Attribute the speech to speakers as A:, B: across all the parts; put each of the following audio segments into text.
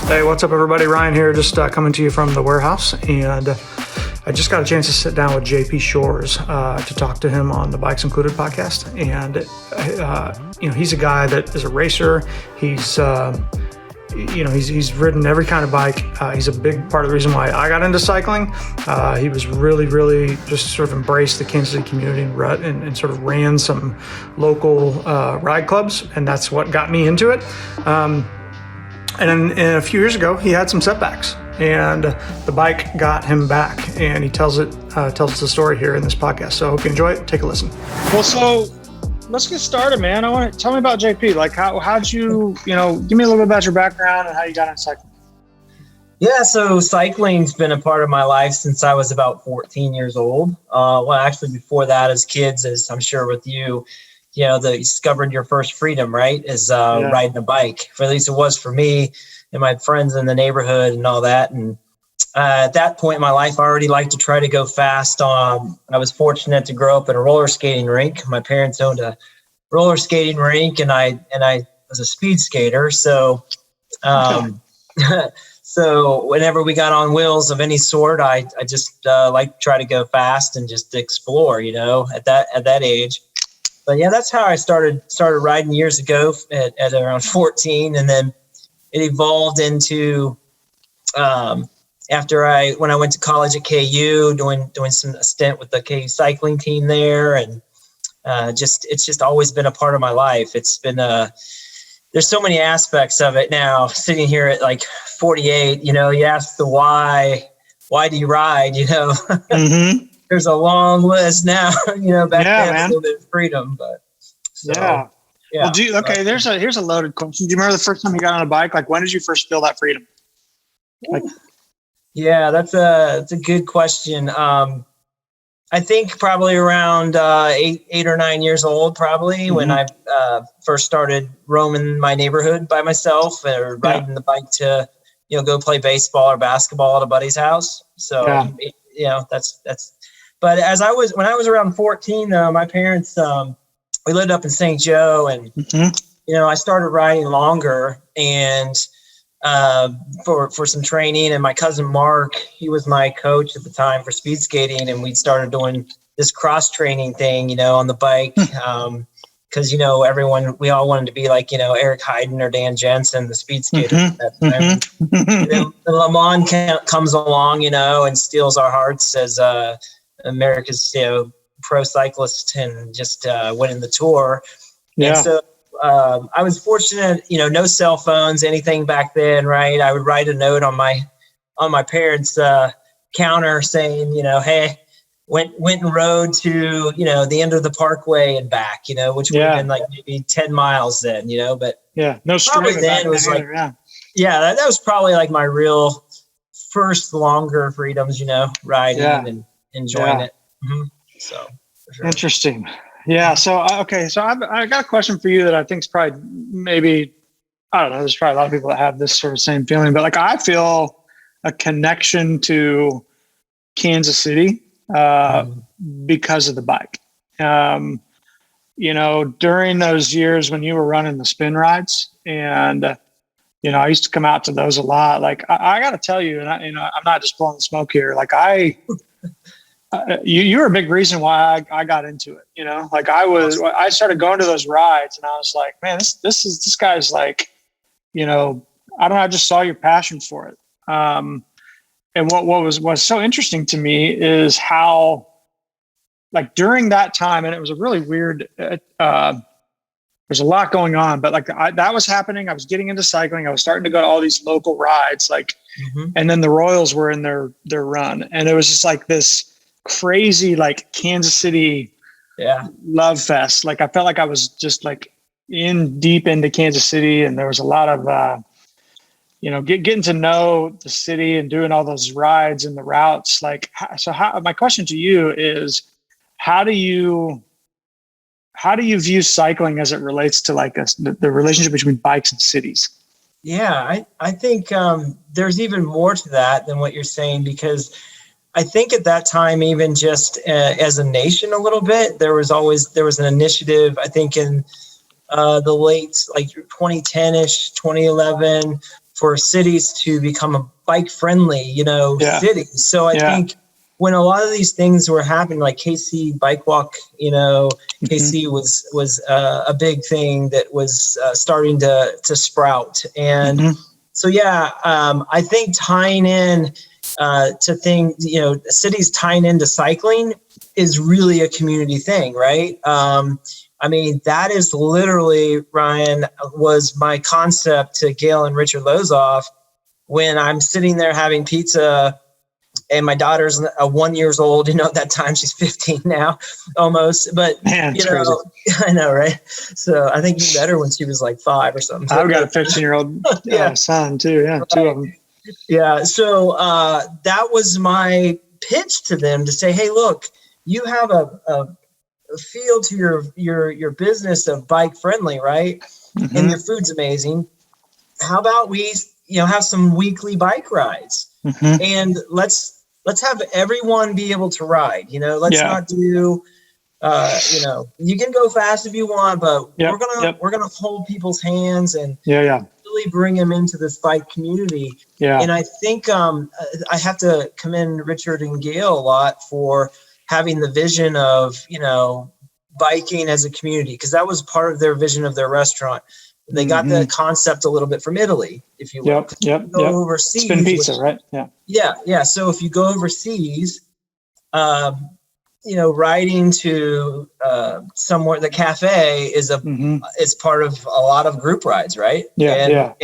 A: Hey, what's up, everybody? Ryan here, just coming to you from the warehouse, and I just got a chance to sit down with JP Shores to talk to him on the Bikes Included podcast. And he's a guy that is a racer. He's ridden every kind of bike. He's a big part of the reason why I got into cycling. He was really just sort of embraced the Kansas City community and sort of ran some local ride clubs, and that's what got me into it. And a few years ago, he had some setbacks, and the bike got him back. And he tells us the story here in this podcast. So I hope you enjoy it. Take a listen. Well, so let's get started, man. Tell me about JP. Like, how'd you, give me a little bit about your background and how you got into cycling.
B: Yeah, so cycling's been a part of my life since I was about 14 years old. Well, actually, before that, as kids, as I'm sure with you, you discovered your first freedom, right? Is riding a bike. For at least it was for me and my friends in the neighborhood and all that. And at that point in my life, I already liked to try to go fast. I was fortunate to grow up in a roller skating rink. My parents owned a roller skating rink, and I was a speed skater. So, so whenever we got on wheels of any sort, I just like to try to go fast and just explore, at that age. But yeah, that's how I started riding years ago at around 14, and then it evolved into when I went to college at KU, doing a stint with the KU cycling team there, and it's just always been a part of my life. It's been there's so many aspects of it now. Sitting here at like 48, you ask the why do you ride? Mm-hmm. There's a long list now, back then a little bit of freedom, but
A: yeah. Well, here's a loaded question. Do you remember the first time you got on a bike? Like, when did you first feel that freedom?
B: Yeah, that's a good question. I think probably around 8 or 9 years old, probably, when I first started roaming my neighborhood by myself, or riding the bike to, go play baseball or basketball at a buddy's house. So, that's. But when I was around 14, though, my parents, we lived up in St. Joe, and I started riding longer, and for some training. And my cousin Mark, he was my coach at the time for speed skating, and we started doing this cross training thing, on the bike, because we all wanted to be like Eric Heiden or Dan Jensen, the speed skater. The Le Mans comes along, and steals our hearts as America's pro cyclist, and just winning the Tour. And so I was fortunate, no cell phones, anything back then, right? I would write a note on my parents' counter saying, hey, went and rode to the end of the Parkway and back, which would have been like maybe 10 miles then, but
A: no
B: probably then it was like that was probably like my real first longer freedoms, riding and enjoying it. So for sure.
A: Interesting. Yeah. So I got a question for you that I think is probably, maybe, I don't know, there's probably a lot of people that have this sort of same feeling, but like, I feel a connection to Kansas City because of the bike. During those years when you were running the spin rides, and I used to come out to those a lot. Like, I got to tell you, and I'm not just blowing smoke here. Like, you were a big reason why I got into it. Like, I started going to those rides, and I was like, man, this guy's like, I don't know, I just saw your passion for it. And what was so interesting to me is how, like, during that time, and it was a really weird, there's a lot going on, but like that was happening. I was getting into cycling. I was starting to go to all these local rides, like, and then the Royals were in their run, and it was just like this crazy, like, Kansas City love fest. Like, I felt like I was just like deep into Kansas City, and there was a lot of getting to know the city and doing all those rides and the routes. Like, my question to you is, how do you view cycling as it relates to like the relationship between bikes and cities?
B: Yeah, I think there's even more to that than what you're saying, because I think at that time, even just as a nation a little bit, there was an initiative, I think in the late, like 2010-ish, 2011, for cities to become a bike friendly, city. So I think when a lot of these things were happening, like KC Bike Walk, KC was a big thing that was starting to sprout. And so, I think tying in to things, cities tying into cycling is really a community thing, right? That is literally, Ryan, was my concept to Gail and Richard Lozoff when I'm sitting there having pizza and my daughter's 1 year old, at that time she's 15 now almost, but
A: man, it's crazy.
B: I know, right? So I think you met her when she was like 5 or something.
A: I've got a 15-year-old son too. Yeah. Right. 2 of them.
B: Yeah. So that was my pitch to them to say, hey, look, you have a feel to your business of bike friendly, right? And your food's amazing. How about we, have some weekly bike rides and let's have everyone be able to ride, let's not do, you can go fast if you want, but we're going to hold people's hands and really bring them into this bike community. Yeah. And I think I have to commend Richard and Gail a lot for having the vision of, biking as a community, because that was part of their vision of their restaurant. They got the concept a little bit from Italy, if you will. Go overseas.
A: Spin pizza, right? Yeah.
B: Yeah. So if you go overseas, riding to somewhere, the cafe is is part of a lot of group rides, right? And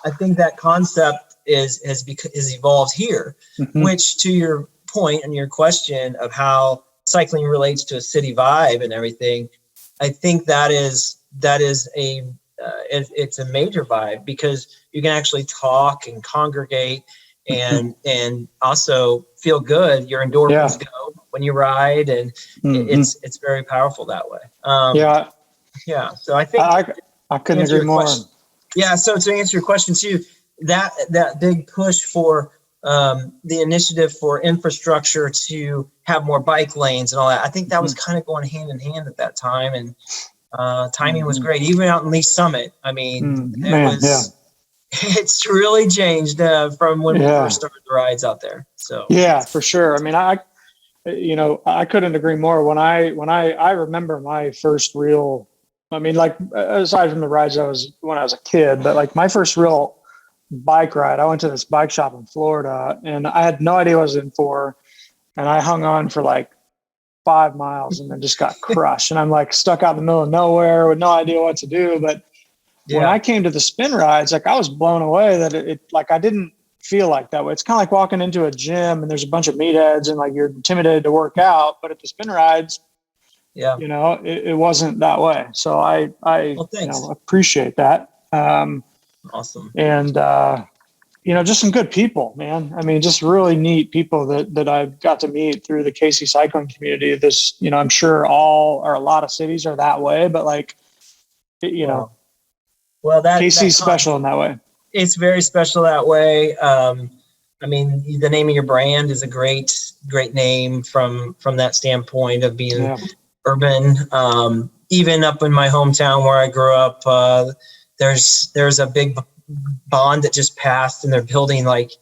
B: I think that concept is evolved here, which, to your point and your question of how cycling relates to a city vibe and everything, I think that is it's a major vibe, because you can actually talk and congregate and also feel good. Your endorphins go when you ride, and it's very powerful that way. So I think
A: I couldn't agree more.
B: So to answer your question too, that big push for the initiative for infrastructure to have more bike lanes and all that, I think that was kind of going hand in hand at that time, and timing was great. Even out in Lee Summit, it's really changed from when we first started the rides out there. So
A: for sure. I couldn't agree more. When I remember my first real, aside from the rides when I was a kid, but like my first real bike ride, I went to this bike shop in Florida and I had no idea what I was in for. And I hung on for like 5 miles and then just got crushed. And I'm like stuck out in the middle of nowhere with no idea what to do. But when I came to the spin rides, like I was blown away that it I didn't feel like that way. It's kind of like walking into a gym and there's a bunch of meatheads and like you're intimidated to work out. But at the spin rides, it wasn't that way. So I appreciate that.
B: Awesome.
A: And, just some good people, man. Just really neat people that I've got to meet through the KC cycling community. This, I'm sure all or a lot of cities are that way, but KC's special in that way.
B: It's very special that way. The name of your brand is a great name from that standpoint of being urban. Even up in my hometown where I grew up, there's a big bond that just passed, and they're building like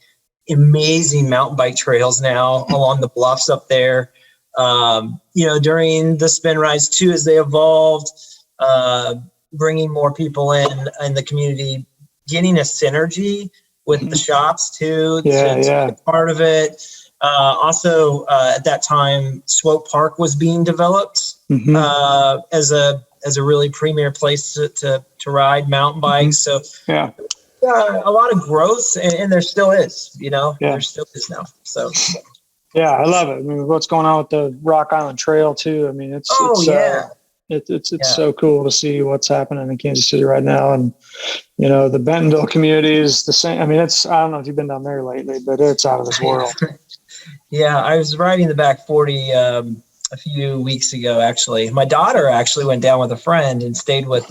B: amazing mountain bike trails now along the bluffs up there. During the spin rides too, as they evolved, bringing more people in the community, getting a synergy with the shops too, to be part of it. Also, at that time, Swope Park was being developed as a really premier place to ride mountain bikes. So a lot of growth, and there still is, there still is now. So
A: I love it. What's going on with the Rock Island Trail too? It's so cool to see what's happening in Kansas City right now. And, the Bentonville community is the same. I don't know if you've been down there lately, but it's out of this world.
B: I was riding the back 40 a few weeks ago, actually. My daughter actually went down with a friend and stayed with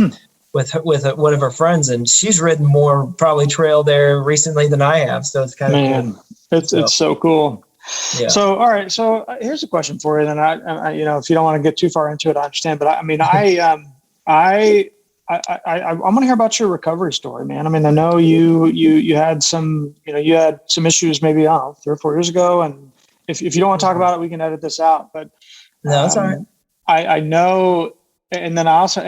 B: one of her friends, and she's ridden more probably trail there recently than I have. So it's kind of cool.
A: It's so cool.
B: Yeah.
A: So, all right. So here's a question for you. Then I if you don't want to get too far into it, I understand. But I want to hear about your recovery story, man. I mean, I know you had some, you had some issues maybe, I don't know, 3 or 4 years ago. And if you don't want to talk about it, we can edit this out. But
B: No, it's all right.
A: I know, and then I also,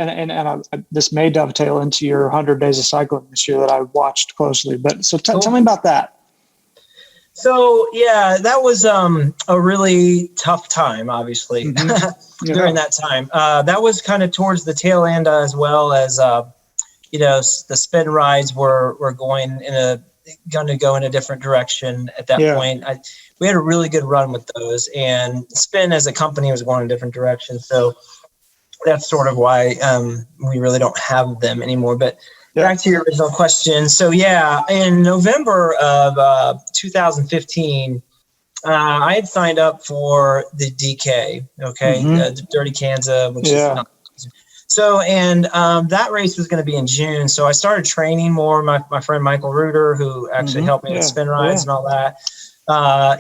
A: this may dovetail into your 100 days of cycling this year that I watched closely. But so
B: Cool.
A: Tell me about that.
B: So yeah, that was a really tough time, obviously,
A: Mm-hmm.
B: during that time. That was kind of towards the tail end, as well as the spin rides were going to go in a different direction at that point. We had a really good run with those, and spin as a company was going in a different direction. So that's sort of why we really don't have them anymore. But back to your original question. So yeah, in November of 2015, I had signed up for the DK, the Dirty Kansas, which is not. So, and that race was going to be in June. So I started training more. My friend Michael Reuter, who actually helped me with spin rides and all that,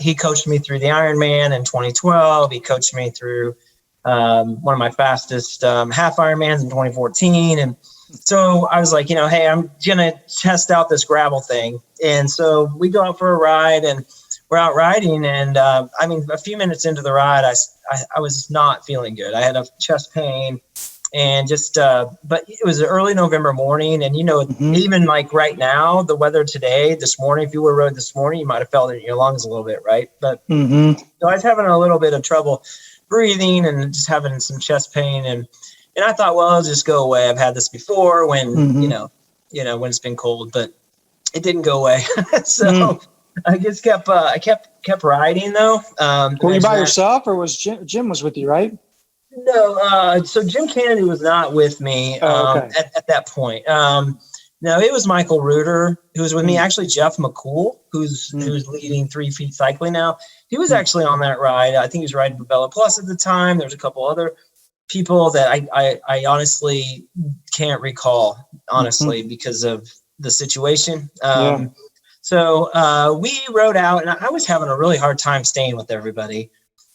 B: he coached me through the Ironman in 2012. He coached me through one of my fastest half Ironmans in 2014. And so I was like, hey, I'm going to test out this gravel thing. And so we go out for a ride, and we're out riding. And a few minutes into the ride, I was not feeling good. I had a chest pain. And but it was an early November morning, and even like right now, the weather today, this morning, if you were rode this morning, you might have felt it in your lungs a little bit, right? But so I was having a little bit of trouble breathing and just having some chest pain, and I thought, well, I'll just go away. I've had this before when when it's been cold, but it didn't go away. So I just kept riding though.
A: Were you by yourself, or was Jim was with you, right?
B: No, so Jim Kennedy was not with me at that point. No, it was Michael Reuter who was with me. Actually, Jeff McCool, who's leading 3 Feet Cycling now. He was actually on that ride. I think he was riding for Bella Plus at the time. There was a couple other people that I honestly can't recall, because of the situation. So we rode out, and I was having a really hard time staying with everybody.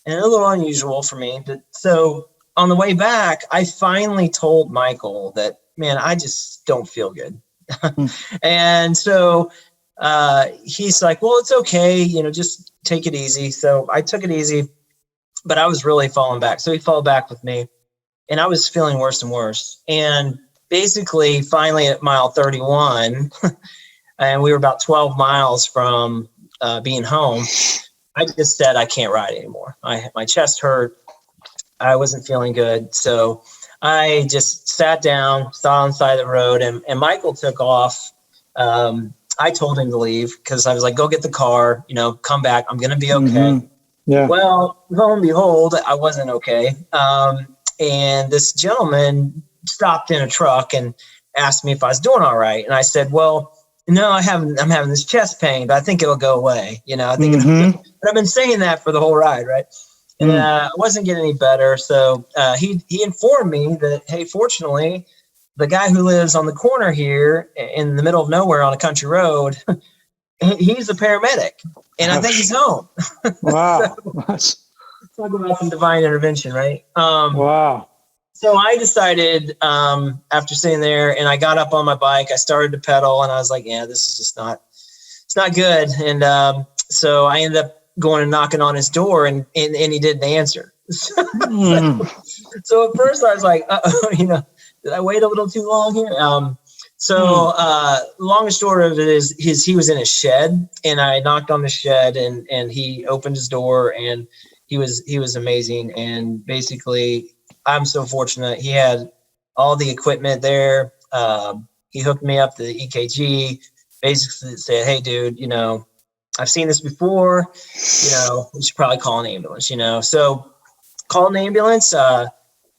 B: And a little unusual for me. But so on the way back, I finally told Michael that, man, I just don't feel good. And so he's like, well, it's okay. Just take it easy. So I took it easy, but I was really falling back. So he fell back with me, and I was feeling worse and worse. And basically, finally at mile 31, and we were about 12 miles from being home, I just said, I can't ride anymore. My chest hurt. I wasn't feeling good. So I just sat down, sat on the side of the road, and Michael took off. I told him to leave because I was like, go get the car, come back. I'm going to be okay.
A: Yeah.
B: Well, lo and behold, I wasn't okay. And this gentleman stopped in a truck and asked me if I was doing all right. And I said, well, no, I'm having this chest pain, but I think it'll go away. I think but I've been saying that for the whole ride, right? And I wasn't getting any better. So he informed me that, hey, fortunately, the guy who lives on the corner here in the middle of nowhere on a country road, he's a paramedic, and I think he's home.
A: Wow.
B: Talk about some divine intervention, right?
A: Wow.
B: So I decided after sitting there, and I got up on my bike, I started to pedal, and I was like, yeah, this is just it's not good. And so I ended up going and knocking on his door, and he didn't answer. So at first I was like, did I wait a little too long here? Long and short of it is he was in his shed, and I knocked on the shed, and he opened his door, and he was amazing. And basically, I'm so fortunate. He had all the equipment there. He hooked me up to the EKG, basically said, hey, dude, I've seen this before. We should probably call an ambulance, So called an ambulance.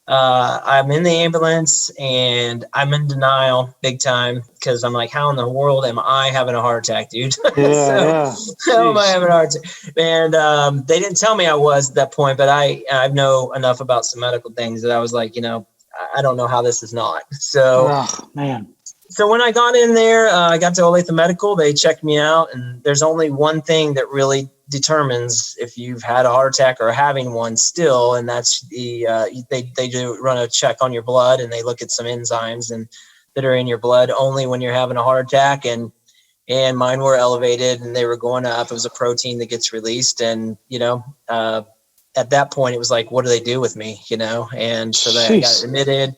B: I'm in the ambulance, and I'm in denial big time because I'm like, how in the world am I having a heart attack, dude? How am I having a heart attack? And they didn't tell me I was at that point, but I know enough about some medical things that I was like, I don't know how this is not. So,
A: man.
B: So when I got in there, I got to Olathe Medical. They checked me out, and there's only one thing that really determines if you've had a heart attack or having one still, and that's they do run a check on your blood, and they look at some enzymes, and that are in your blood only when you're having a heart attack. And mine were elevated and they were going up. It was a protein that gets released. And, at that point it was like, what do they do with me? And so I got admitted.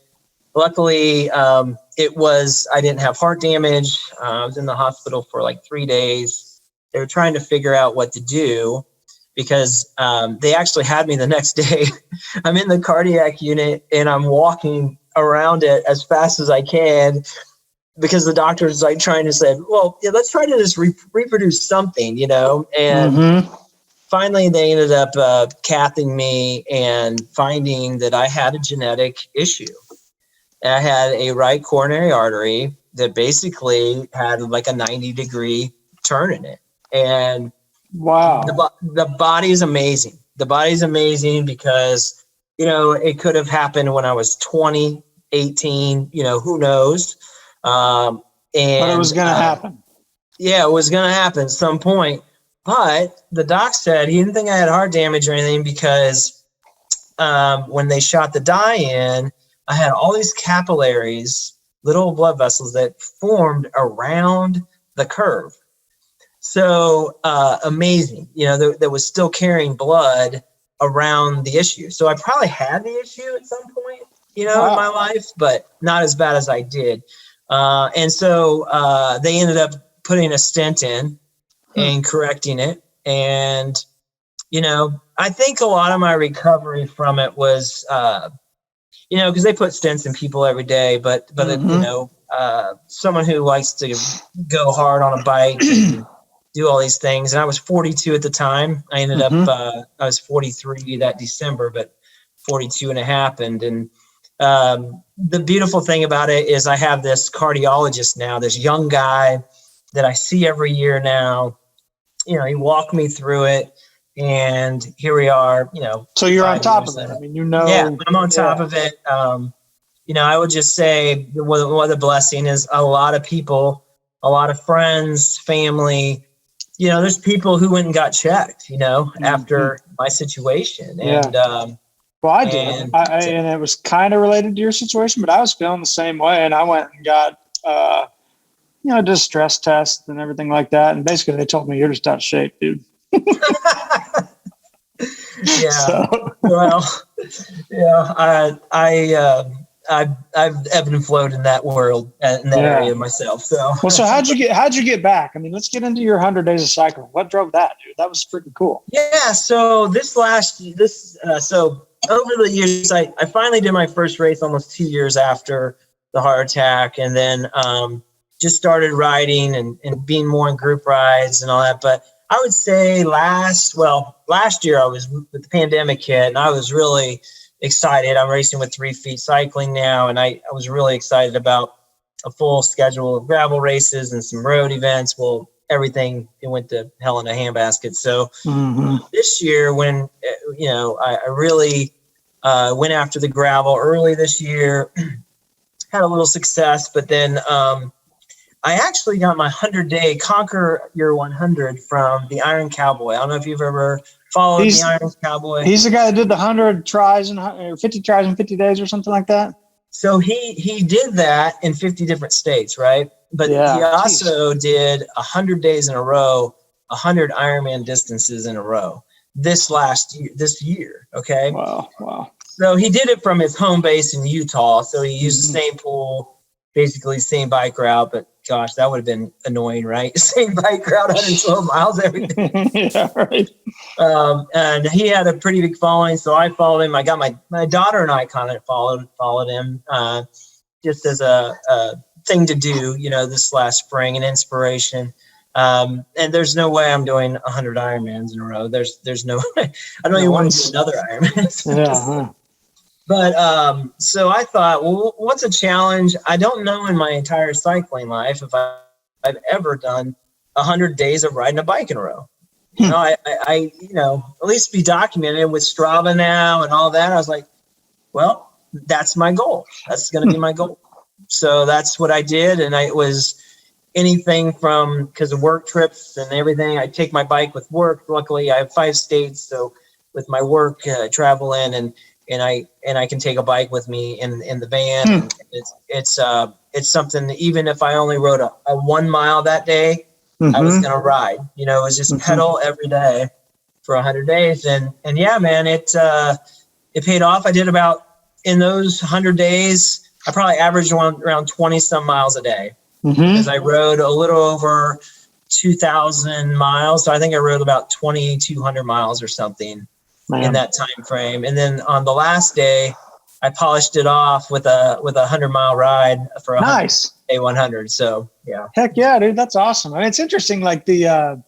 B: Luckily, I didn't have heart damage. I was in the hospital for like 3 days. They were trying to figure out what to do because they actually had me the next day. I'm in the cardiac unit and I'm walking around it as fast as I can because the doctor's like trying to say, well, yeah, let's try to just reproduce something, and finally they ended up cathing me and finding that I had a genetic issue. I had a right coronary artery that basically had like a 90-degree turn in it. And
A: wow,
B: the body is amazing. The body's amazing because, it could have happened when I was 20, 18, who knows? But
A: it was going to happen.
B: Yeah, it was going to happen at some point. But the doc said he didn't think I had heart damage or anything because when they shot the dye in, I had all these capillaries, little blood vessels that formed around the curve. So amazing, that was still carrying blood around the issue. So I probably had the issue at some point, in my life, but not as bad as I did. And so they ended up putting a stent in and correcting it. And, I think a lot of my recovery from it was, because they put stents in people every day, but someone who likes to go hard on a bike and do all these things. And I was 42 at the time. I ended up, I was 43 that December, but 42 and it happened. And the beautiful thing about it is I have this cardiologist now, this young guy that I see every year now. He walked me through it. And here we are,
A: So you're on top of it. I mean,
B: Yeah, I'm on top of it. I would just say what a blessing is a lot of people, a lot of friends, family, there's people who went and got checked, after my situation. And,
A: well, I did. And it was kind of related to your situation, but I was feeling the same way. And I went and got, did a stress test and everything like that. And basically they told me you're just out of shape, dude.
B: Yeah. So. Well, yeah. I've ebbed and flowed in that world, in that area myself. So. Well,
A: so how'd you get back? I mean, let's get into your 100 days of cycling. What drove that, dude? That was freaking cool.
B: Yeah. So so over the years, I finally did my first race almost 2 years after the heart attack, and then just started riding and being more in group rides and all that. But I would say last year I was with the pandemic hit and I was really excited. I'm racing with 3 Feet Cycling now. And I was really excited about a full schedule of gravel races and some road events. Well, everything, it went to hell in a handbasket. So this year when, I really went after the gravel early this year, had a little success, but then I actually got my 100-day Conquer Your 100 from the Iron Cowboy. I don't know if you've ever followed the Iron Cowboy.
A: He's the guy that did the 100 tries and 50 tries in 50 days or something like that.
B: So he did that in 50 different states, right? But he also did 100 days in a row, 100 Ironman distances in a row this year. Okay.
A: Wow.
B: So he did it from his home base in Utah. So he used the same pool, basically same bike route, but gosh, that would have been annoying, right? Same bike route, 112 miles every day.
A: Yeah, right.
B: And he had a pretty big following, so I followed him. I got my daughter and I kind of followed him just as a thing to do, this last spring, an inspiration. And there's no way I'm doing 100 Ironmans in a row. There's no way. I don't even want to do another Ironman. But so I thought, well, what's a challenge? I don't know in my entire cycling life if I've ever done 100 days of riding a bike in a row. I at least be documented with Strava now and all that. I was like, well, that's my goal. That's going to be my goal. So that's what I did. And it was anything from, because of work trips and everything, I take my bike with work. Luckily, I have 5 states. So with my work, I travel in and I can take a bike with me in the van. it's something that even if I only rode a 1 mile that day, I was going to ride. You know, it was just pedal every day for 100 days. And yeah, man, it paid off. I did about, in those 100 days, I probably averaged around 20 some miles a day because I rode a little over 2,000 miles. So I think I rode about 2,200 miles or something in that time frame. And then on the last day, I polished it off with a 100-mile ride for a
A: nice
B: day 100. So yeah.
A: Heck yeah, dude. That's awesome. I mean, it's interesting. Like you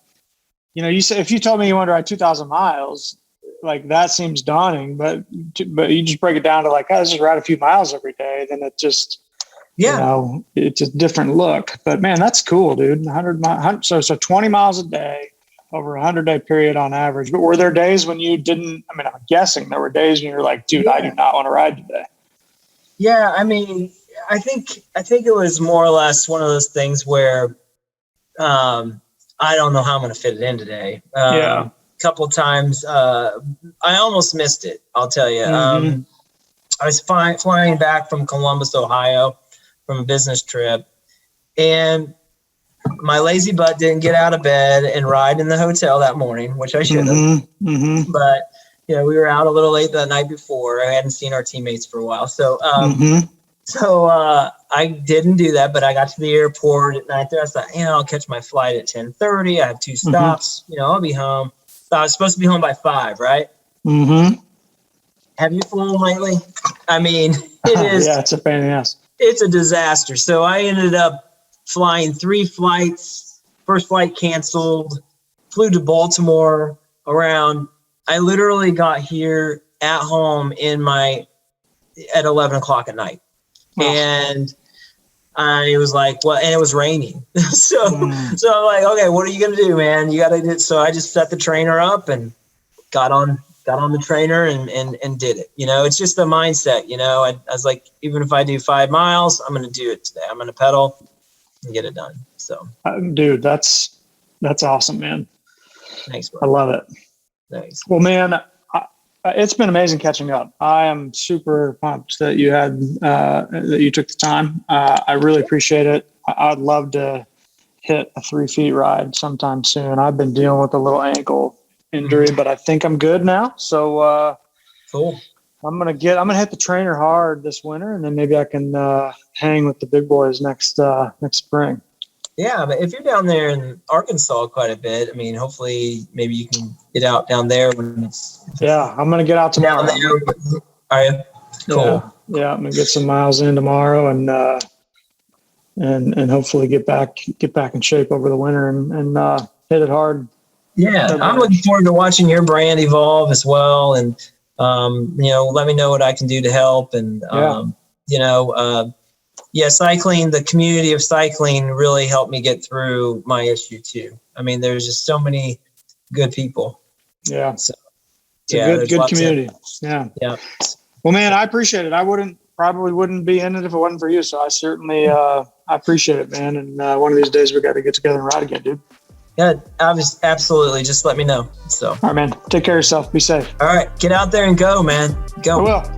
A: said, if you told me you wanted to ride 2,000 miles, like that seems daunting, but you just break it down to like, let's just ride a few miles every day. Then it just, it's a different look, but man, that's cool, dude. 100 miles. So 20 miles a day over a 100-day period on average. But were there days when you didn't, I mean, I'm guessing there were days when you're like, dude, I do not want to ride today.
B: Yeah. I mean, I think it was more or less one of those things where, I don't know how I'm going to fit it in today. A couple of times, I almost missed it. I'll tell you. I was flying back from Columbus, Ohio from a business trip, and my lazy butt didn't get out of bed and ride in the hotel that morning, which I should have. But we were out a little late the night before. I hadn't seen our teammates for a while. So, I didn't do that, but I got to the airport at 9:30. I thought, I'll catch my flight at 10:30. I have 2 stops. I'll be home. So I was supposed to be home by 5, right? Have you flown lately? I mean, it is.
A: Yeah, it's a pain in the ass.
B: It's a disaster. So I ended up flying 3 flights. First flight canceled. Flew to Baltimore I literally got here at home at 11 o'clock at night. And I was like, well, and it was raining. so I'm like, okay, what are you going to do, man? You got to do. So I just set the trainer up and got on the trainer and did it. It's just the mindset, I was like, even if I do 5 miles, I'm going to do it today. I'm going to pedal and get it done. So,
A: dude, that's awesome, man.
B: Thanks, bro.
A: I love it.
B: Thanks.
A: Well, man, it's been amazing catching up. I am super pumped that you took the time. I really appreciate it. I'd love to hit a 3 feet ride sometime soon. I've been dealing with a little ankle injury, but I think I'm good now. So,
B: cool.
A: I'm gonna hit the trainer hard this winter, and then maybe I can hang with the big boys next spring.
B: Yeah, but if you're down there in Arkansas quite a bit, I mean, hopefully maybe you can get out down there when it's.
A: Yeah, I'm gonna get out tomorrow.
B: Are you? Cool.
A: Yeah, I'm gonna get some miles in tomorrow, and hopefully get back in shape over the winter and hit it hard.
B: Yeah, I'm looking forward to watching your brand evolve as well, and let me know what I can do to help, and cycling, the community of cycling really helped me get through my issue too. I mean, there's just so many good people. Yeah. So,
A: it's a good community. Yeah. Well, man, I appreciate it. I probably wouldn't be in it if it wasn't for you. So I certainly, I appreciate it, man. And one of these days we got to get together and ride again, dude.
B: Yeah, absolutely. Just let me know. So.
A: All right, man. Take care of yourself. Be safe.
B: All right. Get out there and go, man. Go.
A: I will.